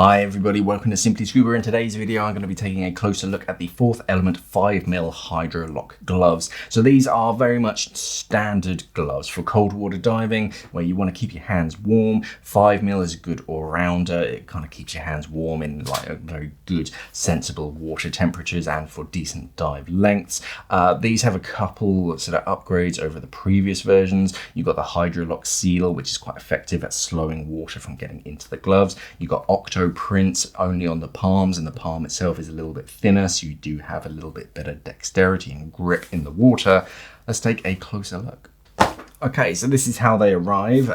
Hi everybody, welcome to Simply Scuba. In today's video I'm going to be taking a closer look at the fourth element 5mm Hydrolock gloves. So these are very much standard gloves for cold water diving where you want to keep your hands warm. 5mm is a good all-rounder. It kind of keeps your hands warm in like a very good sensible water temperatures and for decent dive lengths. These have a couple sort of upgrades over the previous versions. You've got the Hydrolock Seal, which is quite effective at slowing water from getting into the gloves. You've got Octo-print only on the palms, and the palm itself is a little bit thinner, so you do have a little bit better dexterity and grip in the water. Let's take a closer look. Okay, so this is how they arrive.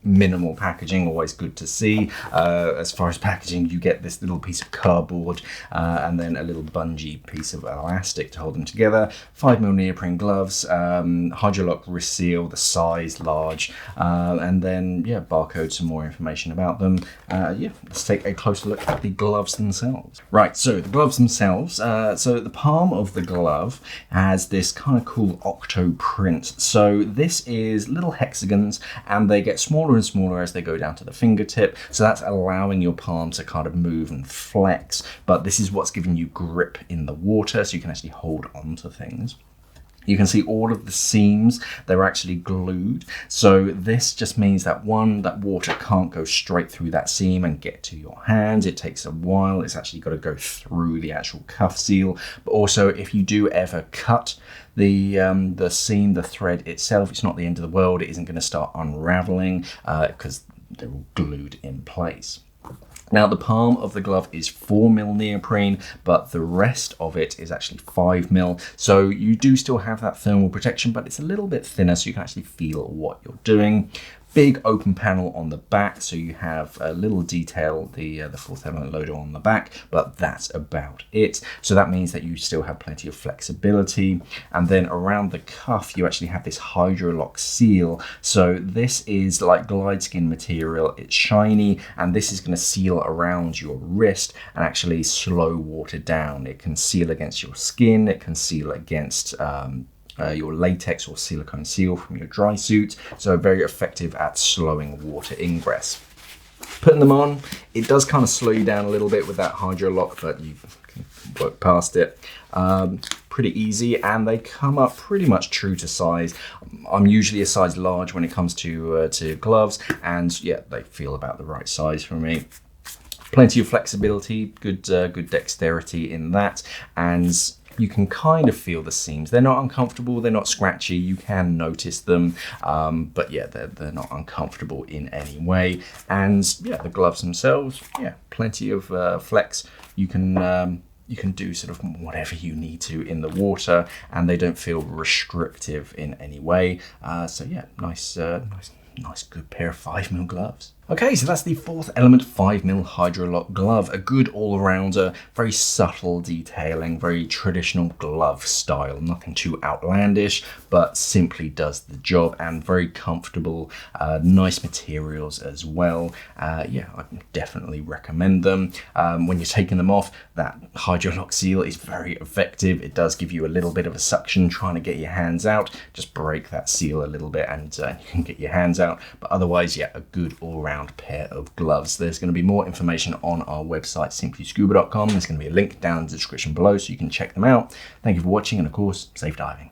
Minimal packaging, always good to see. As far as packaging, you get this little piece of cardboard and then a little bungee piece of elastic to hold them together. 5mm neoprene gloves, Hydrolock Seal, the size large, and then yeah, barcode, some more information about them. Yeah, let's take a closer look at the gloves themselves. Right, so the gloves themselves. So the palm of the glove has this kind of cool Octo-print. So this is little hexagons, and they get smaller and smaller as they go down to the fingertip, so that's allowing your palm to kind of move and flex, but this is what's giving you grip in the water, so you can actually hold on to things. You can see all of the seams, they're actually glued. So this just means that that water can't go straight through that seam and get to your hands. It takes a while. It's actually got to go through the actual cuff seal. But also if you do ever cut the seam, the thread itself, it's not the end of the world. It isn't going to start unraveling because they're all glued in place. Now the palm of the glove is 4mm neoprene, but the rest of it is actually 5mm. So you do still have that thermal protection, but it's a little bit thinner so you can actually feel what you're doing. Big open panel on the back, so you have a little detail, the fourth element logo on the back, but that's about it. So that means that you still have plenty of flexibility. And then around the cuff, you actually have this Hydrolock Seal. So this is like glide skin material. It's shiny, and this is going to seal around your wrist and actually slow water down. It can seal against your skin. It can seal against your latex or silicone seal from your dry suit, so very effective at slowing water ingress. Putting them on, it does kind of slow you down a little bit with that Hydrolock, but you can work past it. Pretty easy, and they come up pretty much true to size. I'm usually a size large when it comes to gloves, and yeah, they feel about the right size for me. Plenty of flexibility, good dexterity in that, and you can kind of feel the seams. They're not uncomfortable, they're not scratchy, you can notice them, but yeah, they're not uncomfortable in any way. And yeah, the gloves themselves, yeah, plenty of flex. You can do sort of whatever you need to in the water, and they don't feel restrictive in any way. So yeah, nice good pair of 5mm gloves. Okay, so that's the fourth element 5mm Hydrolock glove. A good all-rounder, very subtle detailing, very traditional glove style. Nothing too outlandish, but simply does the job, and very comfortable, nice materials as well. Yeah, I definitely recommend them. When you're taking them off, that Hydrolock Seal is very effective. It does give you a little bit of a suction trying to get your hands out. Just break that seal a little bit and you can get your hands out. But otherwise, yeah, a good all-round pair of gloves. There's going to be more information on our website, simplyscuba.com. There's going to be a link down in the description below so you can check them out. Thank you for watching, and of course, safe diving.